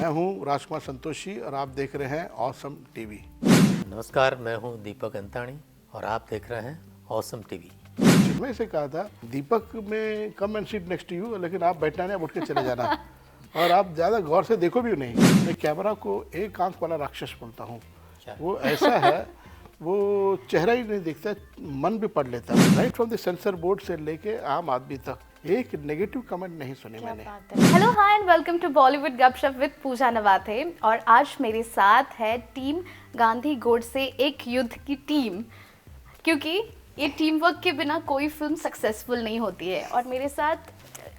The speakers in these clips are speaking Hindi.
मैं हूं राजकुमार संतोषी और आप देख रहे हैं ऑसम टीवी। नमस्कार, मैं हूं दीपक अंताणी और आप देख रहे हैं ऑसम टीवी। मैं से कहा था दीपक में come and sit next to you, लेकिन आप बैठना नहीं, आप उठ के चले जाना और आप ज़्यादा गौर से देखो भी नहीं। मैं कैमरा को एक आंख वाला राक्षस बोलता हूँ। वो ऐसा है, वो चेहरा ही नहीं दिखता, मन भी पढ़ लेता है। Right from the sensor board से लेके आम आदमी तक एक नेगेटिव कमेंट नहीं सुनी मैंने। Hello hi and welcome to Bollywood गपशप विद पूजा नवाथे। और आज मेरे साथ है टीम गांधी गोडसे एक युद्ध की टीम, क्योंकि ये टीम वर्क के बिना कोई फिल्म सक्सेसफुल नहीं होती है। और मेरे साथ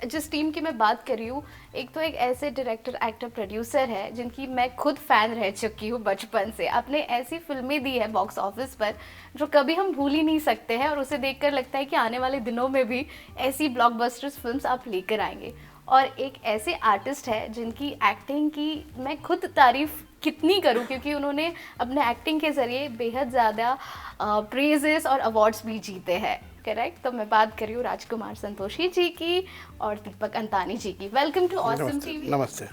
जिस टीम की मैं बात कर रही हूँ, एक तो एक ऐसे डायरेक्टर, एक्टर, प्रोड्यूसर है जिनकी मैं खुद फ़ैन रह चुकी हूँ बचपन से। आपने ऐसी फिल्में दी है बॉक्स ऑफिस पर जो कभी हम भूल ही नहीं सकते हैं, और उसे देखकर लगता है कि आने वाले दिनों में भी ऐसी ब्लॉकबस्टर्स फिल्म्स आप लेकर आएंगे। और एक ऐसे आर्टिस्ट है जिनकी एक्टिंग की मैं खुद तारीफ़ कितनी करूं, क्योंकि उन्होंने अपने एक्टिंग के ज़रिए बेहद ज़्यादा प्रेजेस और अवार्ड्स भी जीते हैं। करेक्ट। तो मैं बात कर रही हूँ राजकुमार संतोषी जी की और दीपक अंतानी जी की। Welcome to awesome TV. नमस्ते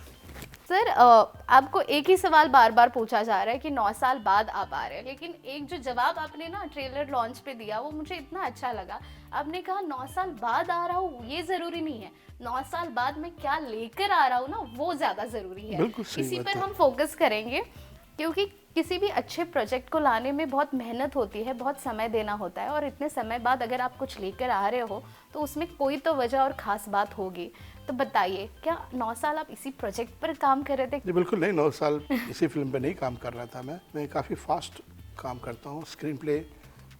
सर, आपको एक ही सवाल बार बार पूछा जा रहा है कि 9 साल बाद आप आ रहे हैं, लेकिन एक जो जवाब आपने ना ट्रेलर लॉन्च पे दिया वो मुझे इतना अच्छा लगा। आपने कहा 9 साल बाद आ रहा हूँ, ये ज़रूरी नहीं है, 9 साल बाद मैं क्या लेकर आ रहा हूँ ना, वो ज़्यादा ज़रूरी है। इसी पर हम फोकस करेंगे, क्योंकि किसी भी अच्छे प्रोजेक्ट को लाने में बहुत मेहनत होती है, बहुत समय देना होता है, और इतने समय बाद अगर आप कुछ लेकर आ रहे हो तो उसमें कोई तो वजह और ख़ास बात होगी। तो बताइए, क्या 9 साल आप इसी प्रोजेक्ट पर काम कर रहे थे? जी बिल्कुल नहीं, 9 साल इसी फिल्म पे नहीं काम कर रहा था। मैं काफ़ी फास्ट काम करता हूँ। स्क्रीन प्ले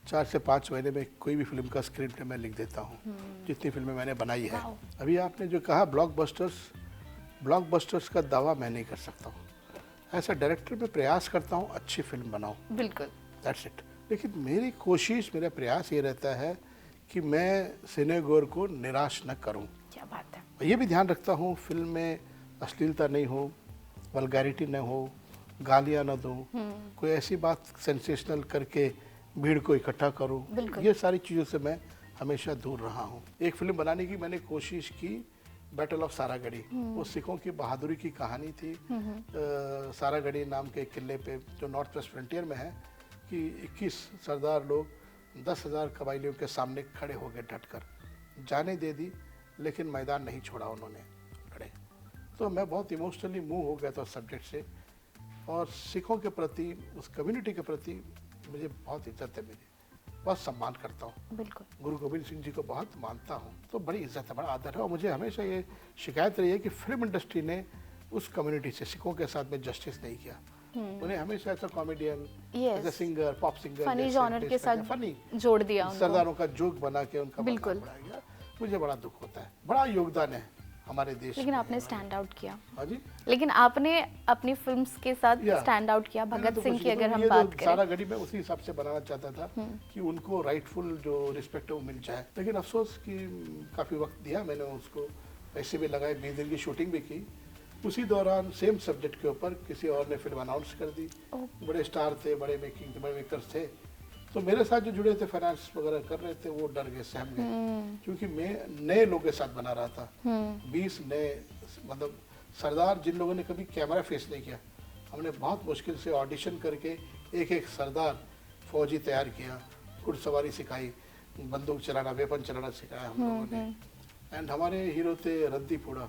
4 से 5 महीने में कोई भी फिल्म का स्क्रीन प्ले मैं लिख देता हूँ, जितनी फिल्में मैंने बनाई है। अभी आपने जो कहा ब्लॉकबस्टर्स का दावा मैं नहीं कर सकता हूँ। ऐसा डायरेक्टर में प्रयास करता हूँ अच्छी फिल्म बनाऊँ, बिल्कुल, दैट्स इट। लेकिन मेरी कोशिश, मेरा प्रयास ये रहता है कि मैं सिनेगोर को निराश न करूँ। क्या बात है। ये भी ध्यान रखता हूँ फिल्म में अश्लीलता नहीं हो, वल्गैरिटी न हो, गालियाँ न दूँ, कोई ऐसी बात सेंसेशनल करके भीड़ को इकट्ठा करूँ। ये सारी चीज़ों से मैं हमेशा दूर रहा हूँ। एक फिल्म बनाने की मैंने कोशिश की, बैटल ऑफ सारागढ़ी। वो सिखों की बहादुरी की कहानी थी। सारागढ़ी नाम के किले पे जो नॉर्थ वेस्ट फ्रंटियर में है, कि 21 सरदार लोग 10,000 कबाइलियों के सामने खड़े हो गए, डटकर जाने दे दी, लेकिन मैदान नहीं छोड़ा उन्होंने, लड़े। तो मैं बहुत इमोशनली मूव हो गया था उस सब्जेक्ट से, और सिखों के प्रति, उस कम्युनिटी के प्रति मुझे बहुत इज्जत है, मेरी बहुत सम्मान करता हूँ। बिल्कुल। गुरु गोविंद सिंह जी को बहुत मानता हूँ, तो बड़ी इज्जत है, बड़ा आदर है। और मुझे हमेशा ये शिकायत रही है कि फिल्म इंडस्ट्री ने उस कम्युनिटी से, सिखों के साथ में जस्टिस नहीं किया। उन्हें हमेशा ऐसा कॉमेडियन, ऐसा singer, pop singer, funny genre के साथ फनी जोड़ दिया उनको, सरदारों का जोक बना के उनका मजाक उड़ाया गया। मुझे बड़ा दुख होता है। बड़ा योगदान है हमारे देश, लेकिन आपने स्टैंड आउट किया। हाँ जी, लेकिन आपने अपनी फिल्म्स के साथ स्टैंड आउट किया। भगत सिंह की अगर हम बात करें, सारागढ़ी में उसी हिसाब से बनाना चाहता था कि उनको राइटफुल जो रिस्पेक्ट है वो मिल जाए। लेकिन अफसोस कि काफ़ी वक्त दिया मैंने उसको, पैसे भी लगाए, 20 दिन की शूटिंग भी की। उसी दौरान सेम सब्जेक्ट के ऊपर किसी और ने फिल्म अनाउंस कर दी। बड़े स्टार थे, बड़े मेकिंग, बड़े मेकर्स थे, तो मेरे साथ जो जुड़े थे, फाइनेंस वगैरह कर रहे थे, वो डर गए, सहम गए, क्योंकि मैं नए लोगों के साथ बना रहा था। 20 नए, मतलब सरदार जिन लोगों ने कभी कैमरा फेस नहीं किया, हमने बहुत मुश्किल से ऑडिशन करके एक एक सरदार फौजी तैयार किया, घुड़सवारी सिखाई, बंदूक चलाना, वेपन चलाना सिखाया हम लोगों ने। एंड हमारे हीरो थे रद्दी फूड़ा,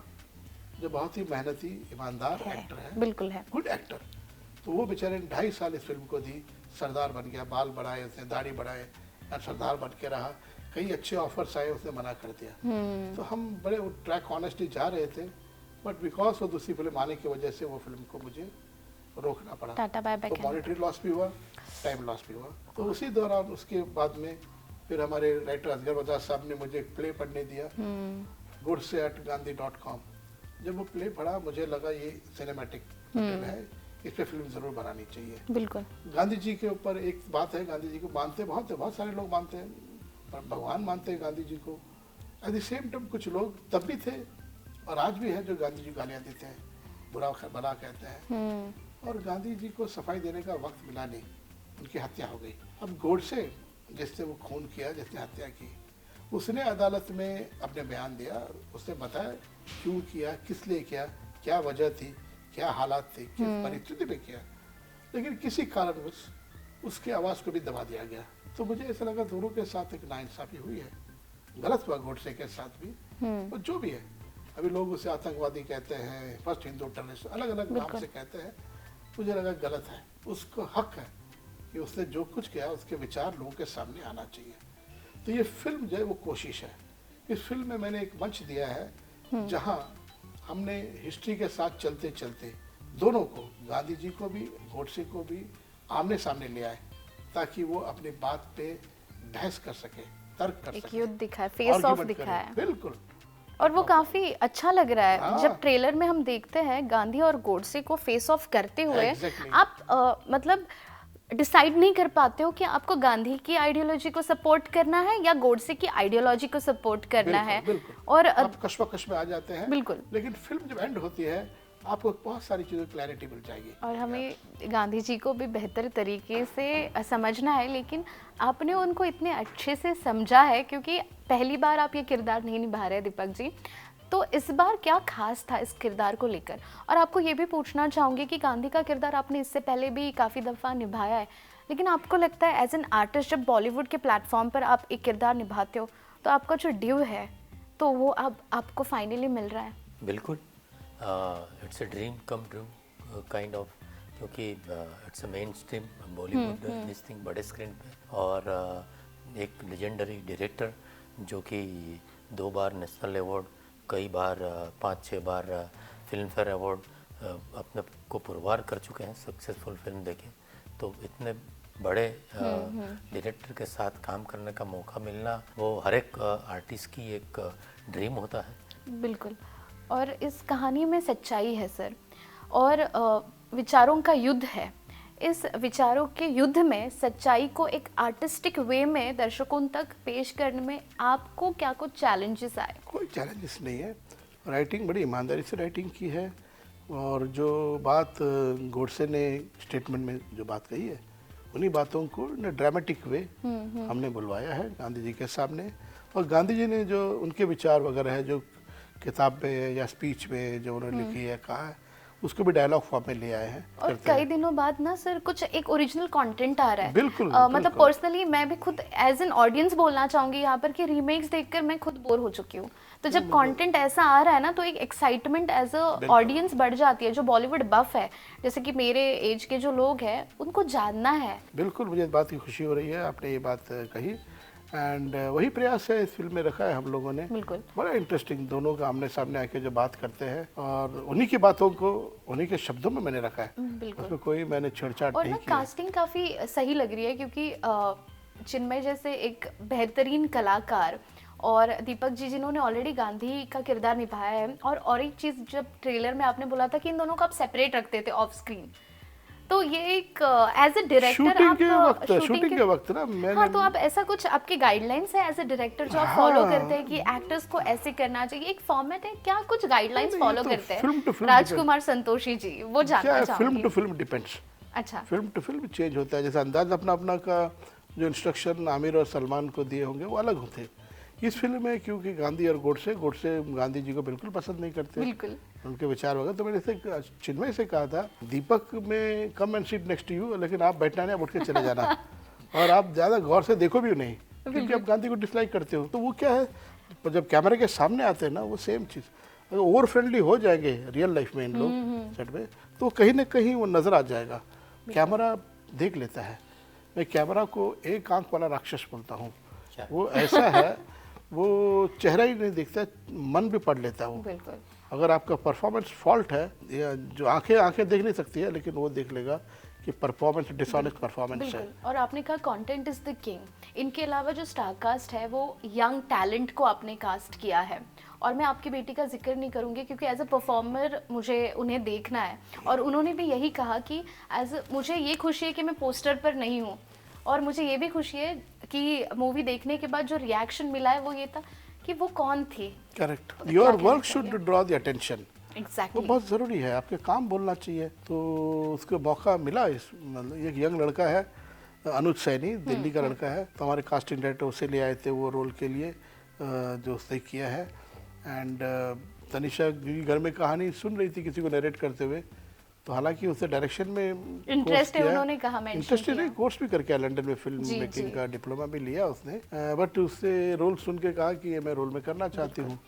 जो बहुत ही मेहनती, ईमानदार एक्टर है, बिल्कुल है, गुड एक्टर। तो वो बेचारे 2.5 साल इस फिल्म को दी, सरदार बन गया, बाल बढ़ाए उसने, दाढ़ी बढ़ाए, और सरदार बन के रहा। कई अच्छे ऑफर्स आए, उसने मना कर दिया। तो हम बड़े ट्रैक ऑनेस्टली जा रहे थे, बट बिकॉज ऑफ दूसरी फिल्म आने की वजह से वो फिल्म को मुझे रोकना पड़ा। टाटा बाय बाय। तो मॉनेटरी लॉस भी हुआ, टाइम लॉस भी हुआ। तो उसी दौरान उसके बाद में फिर हमारे राइटर असगर बजाज साहब ने मुझे एक प्ले पढ़ने दिया, godse@gandhi.com। जब वो प्ले पढ़ा, मुझे लगा ये सिनेमैटिक है, इस पे फिल्म जरूर बनानी चाहिए। बिल्कुल। गांधी जी के ऊपर एक बात है, गांधी जी को मानते बहुत है, बहुत सारे लोग मानते हैं, पर भगवान मानते हैं गांधी जी को। एट द सेम टाइम कुछ लोग तब भी थे और आज भी है जो गांधी जी गालियाँ देते हैं, बुरा भला कहते हैं। और गांधी जी को सफाई देने का वक्त मिला नहीं, उनकी हत्या हो गई। अब गोडसे जिसने वो खून किया, जिसने हत्या की, उसने अदालत में अपने बयान दिया, उसने बताया क्यों किया, किस लिए किया, क्या वजह थी, क्या हालात थे, किस परिस्थिति में किया, लेकिन किसी कारणवश उसकी आवाज़ को भी दबा दिया गया। तो मुझे ऐसा लगा दोनों के साथ एक नाइंसाफी हुई है, गलत हुआ गोडसे के साथ भी, और जो भी है। अभी लोग उसे आतंकवादी कहते हैं, फर्स्ट हिंदू टेररिस्ट, अलग अलग नाम से कहते हैं। मुझे लगा गलत है, उसको हक है कि उसने जो कुछ किया उसके विचार लोगों के सामने आना चाहिए। तो ये फिल्म जो है वो कोशिश है। इस फिल्म में मैंने एक मंच दिया है जहां हमने हिस्ट्री के साथ चलते चलते दोनों को, गांधी जी को भी, गोडसे को भी आमने सामने ले आए, ताकि वो अपनी बात पे बहस कर सके, तर्क कर एक सके, युद्ध दिखाया, फेस ऑफ argument दिखाया करें। बिल्कुल। और वो काफी अच्छा लग रहा है। हाँ। जब ट्रेलर में हम देखते हैं गांधी और गोडसे को फेस ऑफ करते हुए, Exactly. आप मतलब डिसाइड नहीं कर पाते हो कि आपको गांधी की आइडियोलॉजी को सपोर्ट करना है या गोडसे की आइडियोलॉजी को सपोर्ट करना है। बिल्कुल। और आप कश्मकश में आ जाते हैं। बिल्कुल। लेकिन फिल्म जब एंड होती है आपको बहुत सारी चीज़ों की क्लैरिटी मिल जाएगी। और हमें गांधी जी को भी बेहतर तरीके से समझना है, लेकिन आपने उनको इतने अच्छे से समझा है, क्योंकि पहली बार आप ये किरदार नहीं निभा रहे दीपक जी। तो इस बार क्या खास था इस किरदार को लेकर? और आपको ये भी पूछना चाहूँगी कि गांधी का किरदार आपने इससे पहले भी काफ़ी दफ़ा निभाया है, लेकिन आपको लगता है एज एन आर्टिस्ट जब बॉलीवुड के प्लेटफॉर्म पर आप एक किरदार निभाते हो तो आपका जो ड्यू है तो वो अब आपको फाइनली मिल रहा है? बिल्कुल, it's a dream come true kind of, क्योंकि it's a mainstream Bollywood this thing बड़े स्क्रीन पे, और एक लेजेंडरी डायरेक्टर जो कि 2 बार नेशनल अवार्ड, कई बार 5-6 बार फिल्म फेयर अवार्ड अपने को पुरवार कर चुके हैं, सक्सेसफुल फिल्म देखे। तो इतने बड़े डायरेक्टर के साथ काम करने का मौका मिलना वो हर एक आर्टिस्ट की एक ड्रीम होता है। बिल्कुल। और इस कहानी में सच्चाई है सर, और विचारों का युद्ध है। इस विचारों के युद्ध में सच्चाई को एक आर्टिस्टिक वे में दर्शकों तक पेश करने में आपको क्या कुछ चैलेंजेस आए? कोई चैलेंजेस नहीं है, राइटिंग बड़ी ईमानदारी से राइटिंग की है, और जो बात गोडसे ने स्टेटमेंट में जो बात कही है उन्हीं बातों को इन ड्रामेटिक वे हमने बुलवाया है गांधी जी के सामने। और गांधी जी ने जो उनके विचार वगैरह है जो किताब में या स्पीच में जो उन्होंने लिखी है, कहा है, उसको भी डायलॉग फॉर्म में ले आए हैं। और कई दिनों बाद ना सर कुछ एक ओरिजिनल कंटेंट आ रहा है। बिल्कुल, मतलब पर्सनली मैं भी खुद एज एन ऑडियंस बोलना चाहूंगी यहाँ पर कि रीमेक्स देखकर मैं खुद बोर हो चुकी हूँ। तो जब कंटेंट ऐसा आ रहा है ना तो एक एक्साइटमेंट एज अ ऑडियंस बढ़ जाती है। जो बॉलीवुड बफ है, जैसे कि मेरे एज के जो लोग हैं, उनको जानना है। बिल्कुल, मुझे इस बात की खुशी हो रही है आपने ये बात कही, एंड वही प्रयास है इस फिल्म में रखा है हम लोगों ने। बिल्कुल। बड़ा इंटरेस्टिंग, दोनों का आमने सामने आके जो बात करते हैं और उन्हीं की बातों को उन्हीं के शब्दों में मैंने रखा है। बिल्कुल। उसमें कोई मैंने छेड़छाड़ और नहीं ना की है। कास्टिंग काफी सही लग रही है, क्योंकि चिन्मय जैसे एक बेहतरीन कलाकार और दीपक जी जिन्होंने ऑलरेडी गांधी का किरदार निभाया है। और एक चीज, जब ट्रेलर में आपने बोला था कि इन दोनों को आप सेपरेट रखते थे ऑफ स्क्रीन, तो ये एक एज अ डायरेक्टर शूटिंग के वक्त ना मैंने, हाँ, तो आप ऐसा कुछ आपके गाइडलाइंस है एज अ डायरेक्टर जो आप फॉलो करते हैं कि एक्टर्स को ऐसे करना चाहिए, एक फॉर्मेट है, क्या कुछ गाइडलाइंस फॉलो तो करते फिल्म टू हैं? फिल्म राजकुमार संतोषी जी, वो जानना फिल्म चाहूंगी। To film depends. अच्छा। फिल्म टू फिल्म चेंज होता है, जैसे अंदाज अपना अपना का जो इंस्ट्रक्शन आमिर और सलमान को दिए होंगे वो अलग होते। इस फिल्म में क्योंकि गांधी और गोडसे गांधी जी को बिल्कुल पसंद नहीं करते, बिल्कुल। उनके विचार वगैरह। तो मैंने इसे चिन्मय से कहा था, दीपक में come and sit next to you, लेकिन आप बैठना नहीं, आप उठ के चले जाना और आप ज़्यादा गौर से देखो भी नहीं, क्योंकि आप गांधी को डिसलाइक करते हो। तो वो क्या है, जब कैमरे के सामने आते हैं ना, वो सेम चीज़ अगर ओवर फ्रेंडली हो जाएंगे रियल लाइफ में इन लोग सेट में, तो कहीं ना कहीं वो नज़र आ जाएगा। कैमरा देख लेता है। मैं कैमरा को एक आंख वाला राक्षस बोलता हूँ। वो ऐसा है, वो चेहरा ही नहीं दिखता, मन भी पढ़ लेता है वो। बिल्कुल। अगर आपका परफॉर्मेंस फॉल्ट है, या जो आंखें देख नहीं सकती है, लेकिन वो देख लेगा कि परफॉर्मेंस डिसऑनेस्ट परफॉर्मेंस है। और आपने कहा कंटेंट इज द किंग। इनके अलावा जो स्टार कास्ट है वो यंग टैलेंट को आपने कास्ट किया है। और मैं आपकी बेटी का जिक्र नहीं करूंगी क्योंकि एज अ परफॉर्मर मुझे उन्हें देखना है, और उन्होंने भी यही कहा कि मुझे ये खुशी है कि मैं पोस्टर पर नहीं हूँ, और मुझे ये भी खुशी है कि मूवी देखने के बाद जो रिएक्शन मिला है वो ये था कि वो कौन थी। Correct, your work should draw the attention. Exactly. वो बहुत ज़रूरी है, आपके काम बोलना चाहिए। तो उसको मौका मिला। इस मतलब एक यंग लड़का है, अनुज सैनी, दिल्ली का लड़का है, तो हमारे कास्टिंग डायरेक्टर उसे ले आए थे वो रोल के लिए जो उसने किया है। एंड तनिषा घर में कहानी सुन रही थी किसी को नरेट करते हुए तो हालांकि उसे डायरेक्शन में इंटरेस्ट है, उन्होंने कहा mention इंटरेस्ट किया। नहीं, कोर्स भी करके आया लंदन में, फिल्म जी, मेकिंग जी। का डिप्लोमा भी लिया उसने, बट उससे रोल सुन के कहा कि ये मैं रोल में करना चाहती हूँ।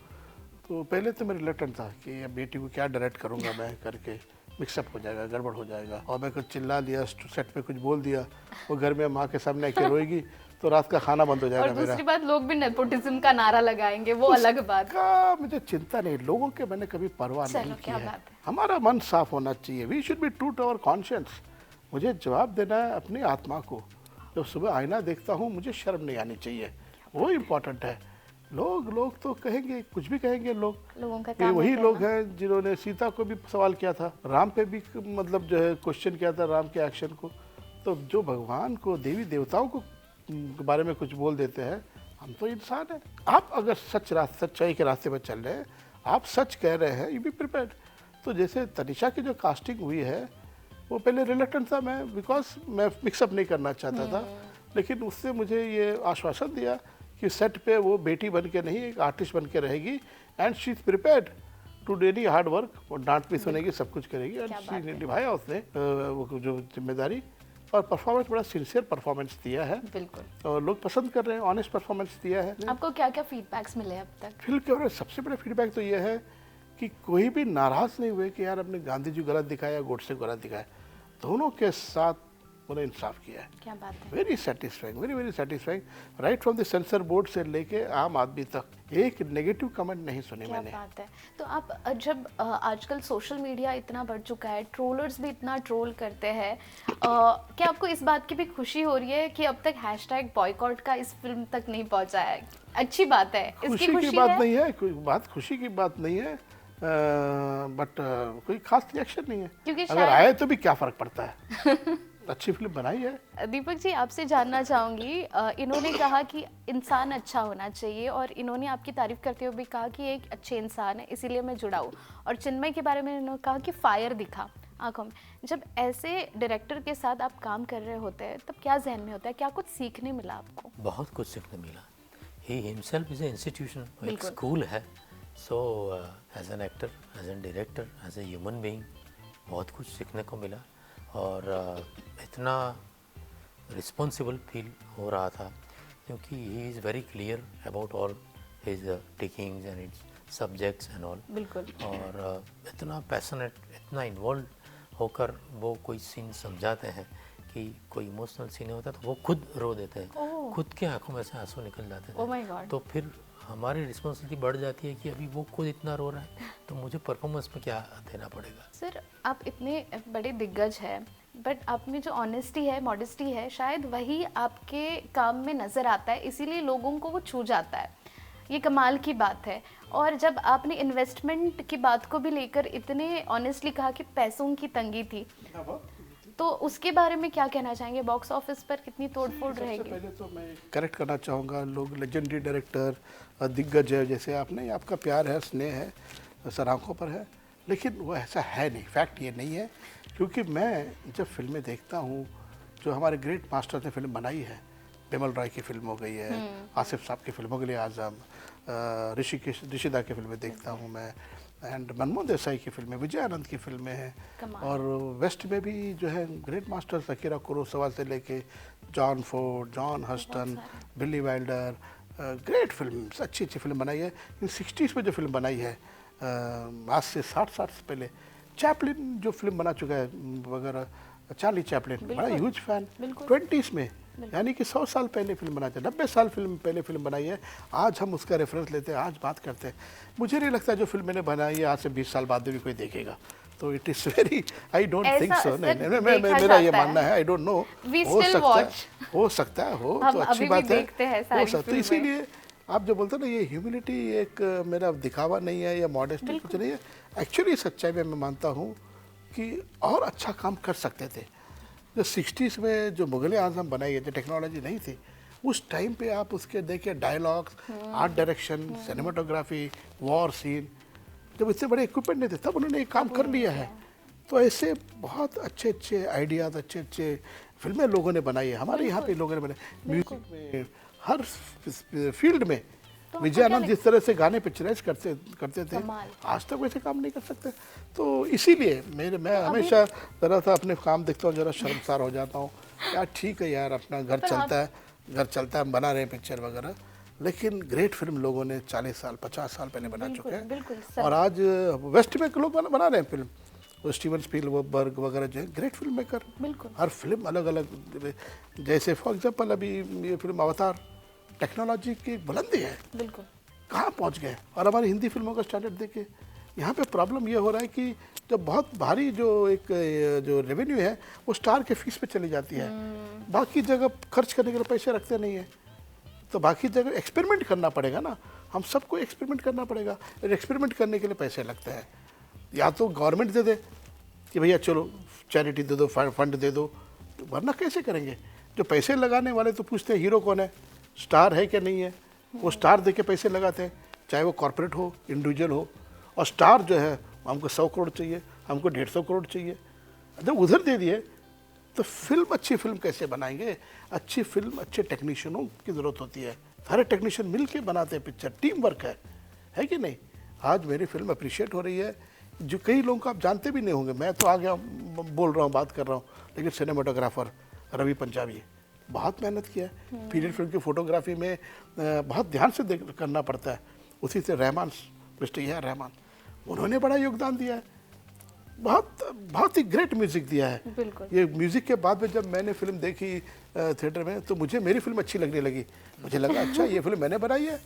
तो पहले तो मैं रिलेक्टेंट था कि अब बेटी को क्या डायरेक्ट करूँगा मैं, करके मिक्सअप हो जाएगा, गड़बड़ हो जाएगा, और मैं कुछ चिल्ला लिया, सेट पे कुछ बोल दिया, वो घर में माँ के सामने आके रोएगी तो रात का खाना बंद हो और जाएगा मेरा। दूसरी बात, लोग भी नेपोटिज्म का नारा लगाएंगे, वो अलग बात। का मुझे चिंता नहीं, लोगों के मैंने कभी परवाह चलो, नहीं की क्या है। बात है। हमारा मन साफ होना चाहिए, we should be true to our conscience. मुझे जवाब देना है अपनी आत्मा को। जब सुबह आईना देखता हूँ मुझे शर्म नहीं आनी चाहिए, वो इम्पोर्टेंट है। लोग तो कहेंगे, कुछ भी कहेंगे लोग। लोगों का ये काम वही है लोग कहना। हैं जिन्होंने सीता को भी सवाल किया था, राम पे भी मतलब जो है क्वेश्चन किया था, राम के एक्शन को। तो जो भगवान को, देवी देवताओं को के बारे में कुछ बोल देते हैं, हम तो इंसान हैं। आप अगर सच्चाई के रास्ते पर चल रहे हैं, आप सच कह रहे हैं, यू बी प्रिपेयर्ड। तो जैसे तनिषा की जो कास्टिंग हुई है, वो पहले रिलेक्टेंट था मैं, बिकॉज मैं मिक्सअप नहीं करना चाहता था, लेकिन उससे मुझे ये आश्वासन दिया कि सेट पे वो बेटी बन के नहीं, एक आर्टिस्ट बन के रहेगी, and she is prepared to do any hard work. और डांट भी सुनेगी, सब कुछ करेगी, एंड क्या बात शी है। निभाया उसने वो जो जिम्मेदारी, और परफॉर्मेंस बड़ा सिंसियर परफॉर्मेंस दिया है, बिल्कुल। और लोग पसंद कर रहे हैं, ऑनेस्ट परफॉर्मेंस दिया है। आपको क्या क्या फीडबैक्स मिले अब तक? फिल्म के बारे में सबसे बड़ा फीडबैक तो ये है कि कोई भी नाराज नहीं हुए कि यार हमने गांधी जी गलत दिखाया या गोडसे को गलत दिखाया। दोनों के साथ उन्हें इंसाफ किया है। क्या बात है। Very satisfying, very satisfying. Right from the sensor board से लेके आम आदमी तक एक नेगेटिव कमेंट नहीं सुने क्या मैंने। बात है। तो आप जब आजकल सोशल मीडिया इतना बढ़ चुका है, ट्रोलर्स भी इतना ट्रोल करते हैं, क्या आपको इस बात की भी खुशी हो रही है कि अब तक हैशटैग बॉयकॉट का इस फिल्म तक नहीं पहुंचा है? अच्छी बात है, इसकी खुशी की खुशी बात है? नहीं है, कोई बात खुशी की बात नहीं है, बट कोई खास रिएक्शन नहीं है। क्योंकि अगर शायद- आए तो भी क्या फर्क पड़ता है। अच्छी फिल्म बनाई है। दीपक जी, आपसे जानना चाहूँगी, इन्होंने कहा कि इंसान अच्छा होना चाहिए, और इन्होंने आपकी तारीफ करते हुए भी कहा कि एक अच्छे इंसान है, इसीलिए मैं जुड़ा हूँ। और चिन्मय के बारे में इन्होंने कहा कि फायर दिखा आंखों में। जब ऐसे डायरेक्टर के साथ आप काम कर रहे होते हैं, तब क्या जहन में होता है? क्या कुछ सीखने मिला आपको? बहुत कुछ सीखने मिला। He himself is a institution, एक बिल्कुल। स्कूल है। So as an actor, as an director, as a human being बहुत कुछ सीखने को मिला। और इतना रिस्पॉन्सिबल फील हो रहा था क्योंकि he is very clear about all his takings and it's subjects and all. बिल्कुल। और इतना पैशनेट, इतना इन्वॉल्व होकर वो कोई सीन समझाते हैं कि कोई इमोशनल सीन होता है तो वो खुद रो देते हैं, ओह। खुद के आंखों में से आंसू निकल जाते Oh my थे। God। तो फिर हमारी रिस्पॉन्सिबिलिटी बढ़ जाती है कि अभी वो खुद इतना रो रहा है तो मुझे परफॉर्मेंस में क्या देना पड़ेगा। सर, आप इतने बड़े दिग्गज हैं, बट आप में जो ऑनेस्टी है, मॉडेस्टी है, शायद वही आपके काम में नज़र आता है, इसीलिए लोगों को वो छू जाता है। ये कमाल की बात है। और जब आपने इन्वेस्टमेंट की बात को भी लेकर इतने ऑनेस्टली कहा कि पैसों की तंगी थी, तो उसके बारे में क्या कहना चाहेंगे? बॉक्स ऑफिस पर कितनी तोड़फोड़ सबसे रहेगी? पहले तो मैं करेक्ट करना चाहूँगा, लोग लेजेंडरी डायरेक्टर, दिग्गज है, जैसे आपने, आपका प्यार है, स्नेह है, सर आँखों पर है, लेकिन वो ऐसा है नहीं, फैक्ट ये नहीं है। क्योंकि मैं जब फिल्में देखता हूँ, जो हमारे ग्रेट मास्टर ने फिल्म बनाई है, बिमल रॉय की फिल्म हो गई है, आसिफ साहब की फिल्म हो गई आज़म, ऋषिदा की फिल्में देखता हूँ मैं, एंड मनमोहन देसाई की फिल्में, विजय आनंद की फिल्में हैं, कमाल। और वेस्ट में भी जो है ग्रेट मास्टर्स, अकीरा कुरोसावा से लेके जॉन फोर्ड, जॉन हस्टन, बिली वाइल्डर, ग्रेट फिल्म, अच्छी अच्छी फिल्म बनाई है। इन 60s में जो फिल्म बनाई है, आज से 60 साल से पहले, चैपलिन जो फिल्म बना चुका है वगैरह, चार्ली चैपलिन, बड़ा ह्यूज फैन, 20s में, यानी कि 100 साल पहले फिल्म बनाई है, 90 साल पहले फिल्म बनाई है। आज हम उसका रेफरेंस लेते हैं, आज बात करते हैं। मुझे नहीं लगता जो फिल्म मैंने बनाई है आज से 20 साल बाद भी कोई देखेगा। तो it is very, I don't think ऐसा सो, सर नहीं, देखा मेरा ये जाता है। मानना है, आई डोंट नो, We हो still सकता है, watch। हो सकता है, हो हम तो अभी अच्छी भी बात है, देखते हैं हो सारी सकता है। तो फिल्में। इसीलिए आप जो बोलते हैं ना, ये ह्यूमिलिटी एक मेरा दिखावा नहीं है या मॉडेस्टी कुछ नहीं है। एक्चुअली सच्चाई में मैं मानता हूँ कि और अच्छा काम कर सकते थे। जो 60s में जो मुगल आजम बनाई है, जो टेक्नोलॉजी नहीं थी, उस टाइम पे आप उसके देखिए dialogues, art direction, cinematography, war scene, जब इतने बड़े इक्विपमेंट नहीं थे तब उन्होंने एक काम कर लिया है। तो ऐसे बहुत अच्छे अच्छे आइडियाज, अच्छे अच्छे फिल्में लोगों ने बनाई है, हमारे यहाँ पे लोगों ने बनाई, म्यूजिक में, हर फील्ड में तो विजय आपको क्या आनंद जिस तरह से गाने पिक्चराइज करते थे, कमाल। आज तक वैसे काम नहीं कर सकते। तो इसीलिए मैं हमेशा जरा सा अपने काम देखता हूँ, जरा शर्मसार हो जाता हूँ। यार ठीक है यार, अपना घर चलता है, हम बना रहे हैं पिक्चर वगैरह, लेकिन ग्रेट फिल्म लोगों ने 40 साल 50 साल पहले बना चुके हैं। बिल्कुल और आज वेस्ट में लोग बना रहे हैं फिल्म, वो स्टीवन स्पीलबर्ग वगैरह जो है ग्रेट फिल्म मेकर। बिल्कुल हर फिल्म अलग अलग, जैसे फॉर एग्जांपल अभी ये फिल्म अवतार, टेक्नोलॉजी की बुलंदी है, बिल्कुल कहाँ पहुँच गए। और हमारी हिंदी फिल्मों का स्टैंडर्ड देखिए, यहाँ पे प्रॉब्लम ये हो रहा है कि जब बहुत भारी जो रेवेन्यू है वो स्टार के फीस पे चली जाती है, बाकी जगह खर्च करने के लिए पैसे रखते नहीं है। तो बाकी जगह एक्सपेरिमेंट करना पड़ेगा ना, हम सबको एक्सपेरिमेंट करना पड़ेगा। एक्सपेरिमेंट करने के लिए पैसे लगते हैं, या तो गवर्नमेंट दे दे कि भैया चलो चैरिटी दे दो, फंड दे दो, वरना कैसे करेंगे। जो पैसे लगाने वाले तो पूछते हैं हीरो कौन है, स्टार है क्या नहीं है, वो स्टार दे के पैसे लगाते हैं, चाहे वो कॉर्पोरेट हो इंडिविजुअल हो। और स्टार जो है हमको 100 करोड़ चाहिए, हमको 150 करोड़ चाहिए, जब उधर दे दिए तो फिल्म, अच्छी फिल्म कैसे बनाएंगे। अच्छी फिल्म अच्छे टेक्नीशियनों की ज़रूरत होती है, सारे टेक्नीशियन मिल के बनाते हैं पिक्चर, टीम वर्क है कि नहीं। आज मेरी फिल्म अप्रिशिएट हो रही है, जो कई लोगों को आप जानते भी नहीं होंगे, मैं तो आ गया बोल रहा हूँ, बात कर रहा हूँ, लेकिन सिनेमाटोग्राफर रवि पंजाबी बहुत मेहनत किया है। पीरियड फिल्म की फोटोग्राफी में बहुत ध्यान से करना पड़ता है। उसी से Rahman, mister A R Rahman, उन्होंने बड़ा योगदान दिया है, बहुत ही ग्रेट म्यूजिक दिया है। बिल्कुल। ये म्यूजिक के बाद में जब मैंने फिल्म देखी थिएटर में, तो मुझे मेरी फिल्म अच्छी लगने लगी। मुझे लगा अच्छा ये फिल्म मैंने बनाई है,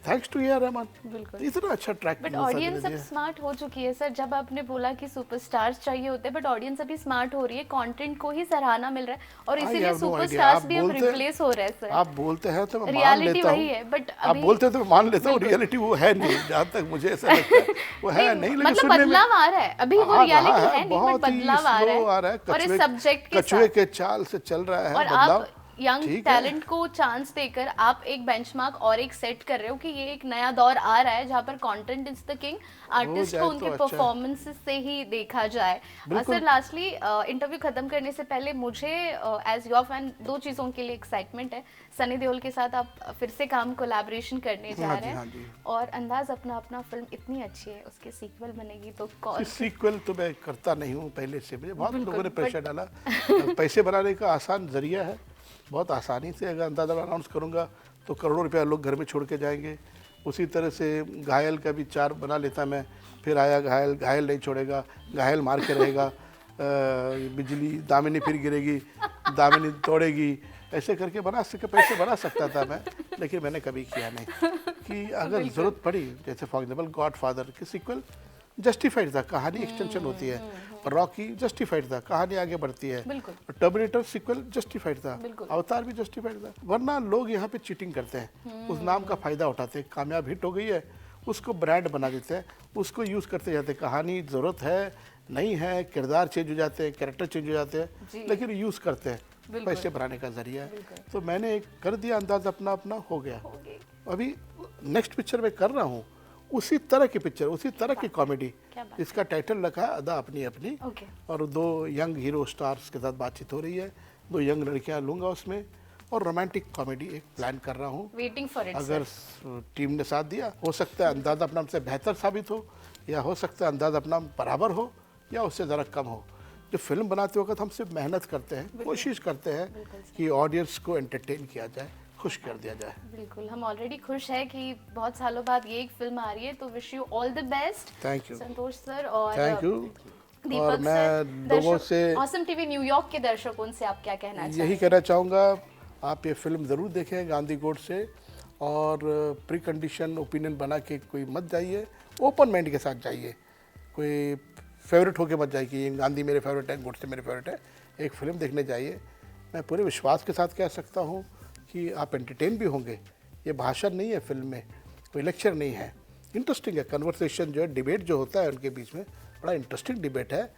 thanks to A R Rahman. बिल्कुल। इतना अच्छा ट्रैक। बट ऑडियंस अब स्मार्ट हो चुकी है सर। जब आपने बोला कि सुपरस्टार्स चाहिए होते हैं, बट ऑडियंस अभी स्मार्ट हो रही है, कंटेंट को ही सराहना मिल रहा है, और इसीलिए सुपरस्टार्स भी अब रिप्लेस हो रहे हैं सर। आप बोलते हैं तो मैं मान रियलिटी लेता वही हूँ, है, बट आप बोलते हैं तो मैं मान लेता हूँ, रियलिटी वो है नहीं, जहाँ तक मुझे ऐसा लगता है वो है नहीं। लेकिन मतलब सुनने में बदलाव आ रहा है, अभी वो रियलिटी है नहीं, बट बहुत ही बदलाव आ slow रहा है, और इस कछुए सब्जेक्ट के कछुए साथ। के चाल से चल रहा है और बदलाव। आप यंग ठीक है। टैलेंट को चांस देकर आप एक बेंचमार्क और एक सेट कर रहे हो कि ये एक नया दौर आ रहा है जहाँ पर content is the king, artist जाए को तो उनके अच्छा है। परफॉर्मेंसेस से ही देखा जाए। सर लास्टली इंटरव्यू खत्म करने से पहले मुझे एज योर फैन 2 चीज़ों के लिए एक्साइटमेंट है। सनी देओल के साथ आप फिर से काम कोलैबोरेशन करने जा रहे हैं, और अंदाज अपना फिल्म इतनी अच्छी है, उसके सीक्वल बनेगी तो कौन? सीक्वल तो मैं करता नहीं हूँ पहले से, मुझे बहुत लोगों ने प्रेशर डाला। पैसे बनाने का आसान जरिया है, बहुत आसानी से अगर अंदाज़ा अनाउंस करूँगा तो करोड़ों रुपया लोग घर में छोड़ के जाएंगे। उसी तरह से घायल का भी 4 बना लेता मैं, फिर आया घायल नहीं छोड़ेगा, घायल मार के रहेगा, बिजली दामिनी फिर गिरेगी, दामिनी तोड़ेगी, ऐसे करके पैसे बना सकता था मैं, लेकिन मैंने कभी किया नहीं। कि अगर ज़रूरत पड़ी, जैसे फॉर एग्जाम्पल गॉडफादर की सीक्वल जस्टिफाइड था, कहानी एक्सटेंशन होती है, रॉकी जस्टिफाइड था, कहानी आगे बढ़ती है, टर्मिनेटर सीक्वल जस्टिफाइड था, अवतार भी जस्टिफाइड था। वरना लोग यहाँ पे चीटिंग करते हैं, उस नाम का फायदा उठाते हैं, कामयाब हिट हो गई है उसको ब्रांड बना देते हैं, उसको यूज करते जाते हैं। कहानी जरूरत है नहीं है, किरदार चेंज हो जाते हैं, कैरेक्टर चेंज हो जाते हैं, लेकिन यूज करते हैं, पैसे बढ़ाने का जरिया है। तो मैंने एक कर दिया, अंदाज अपना हो गया। अभी नेक्स्ट पिक्चर में कर रहा हूँ उसी तरह की पिक्चर, उसी तरह की कॉमेडी, इसका टाइटल रखा है अदा अपनी अपनी, और 2 यंग हीरो स्टार्स के साथ बातचीत हो रही है, 2 यंग लड़कियां लूंगा उसमें, और रोमांटिक कॉमेडी एक प्लान कर रहा हूँ। Waiting for it. अगर टीम ने साथ दिया, हो सकता है अंदाज अपना से बेहतर साबित हो, या हो सकता है अंदाज अपना बराबर हो, या उससे ज़रा कम हो। जो फिल्म बनाते वक्त हम सिर्फ मेहनत करते हैं, कोशिश करते हैं कि ऑडियंस को एंटरटेन किया जाए, खुश कर दिया जाए। बिल्कुल, हम ऑलरेडी खुश है कि बहुत सालों बाद ये एक फिल्म आ रही है, तो wish you all the best. Thank you Santosh sir, और थैंक यू। दीपक मैं लोगों से, ऑसम टीवी न्यूयॉर्क के दर्शकों से आप क्या कहना चाहेंगे? यही कहना चाहूँगा, आप ये फिल्म ज़रूर देखें गांधी गोड से, और प्री कंडीशन ओपिनियन बना के कोई मत जाइए, ओपन माइंड के साथ जाइए, कोई फेवरेट होके मत जाइए कि ये गांधी मेरे फेवरेट है, गोडसे मेरे फेवरेट है। एक फ़िल्म देखने जाइए। मैं पूरे विश्वास के साथ कह सकता हूँ कि आप एंटरटेन भी होंगे। ये भाषण नहीं है फिल्म में, कोई लेक्चर नहीं है, इंटरेस्टिंग है। कन्वर्सेशन जो है, डिबेट जो होता है उनके बीच में, बड़ा इंटरेस्टिंग डिबेट है।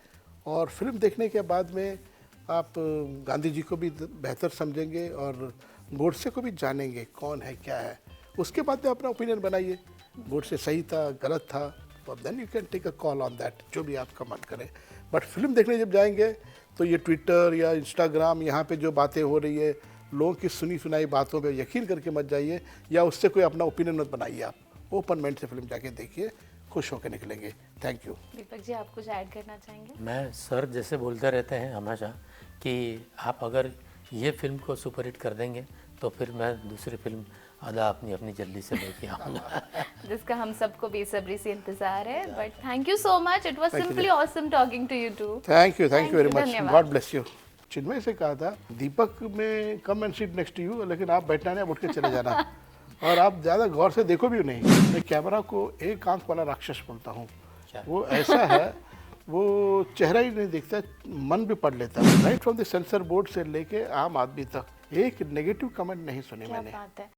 और फिल्म देखने के बाद में आप गांधी जी को भी बेहतर समझेंगे, और गोडसे को भी जानेंगे कौन है क्या है। उसके बाद में अपना ओपिनियन बनाइए, गोडसे सही था गलत था, तो then you can take a call on that, जो भी आपका मन करे। बट फिल्म देखने जब जाएंगे तो ये ट्विटर या इंस्टाग्राम, यहाँ पे जो बातें हो रही है लोगों की सुनी सुनाई बातों पे यकीन करके मत जाइए, या उससे कोई अपना ओपिनियन मत बनाइए। आप ओपन माइंड से फिल्म जाके देखिए, खुश होकर निकलेंगे। Thank you. दीपक जी, आप कुछ ऐड करना चाहेंगे? मैं सर जैसे बोलते रहते हैं हमेशा कि आप अगर ये फिल्म को सुपरहिट कर देंगे तो फिर मैं दूसरी फिल्म आधा अपनी अपनी जल्दी से लेके आऊँगा। जिसका हम सबको बेसब्री से इंतजार है। But thank you so much, it was Thank you, simply awesome talking to you too. Thank you Thank very you, much, धन्यवाद। God bless you. चिन्मय से कहा था दीपक में come and sit next to you, लेकिन आप बैठना नहीं, आप उठ के चले जाना। और आप ज़्यादा गौर से देखो भी नहीं। मैं कैमरा को एक आंख वाला राक्षस बोलता हूँ। वो ऐसा है, वो चेहरा ही नहीं दिखता, मन भी पढ़ लेता है। Right from the sensor board से लेके आम आदमी तक एक नेगेटिव कमेंट नहीं सुनी क्या मैंने। बात है।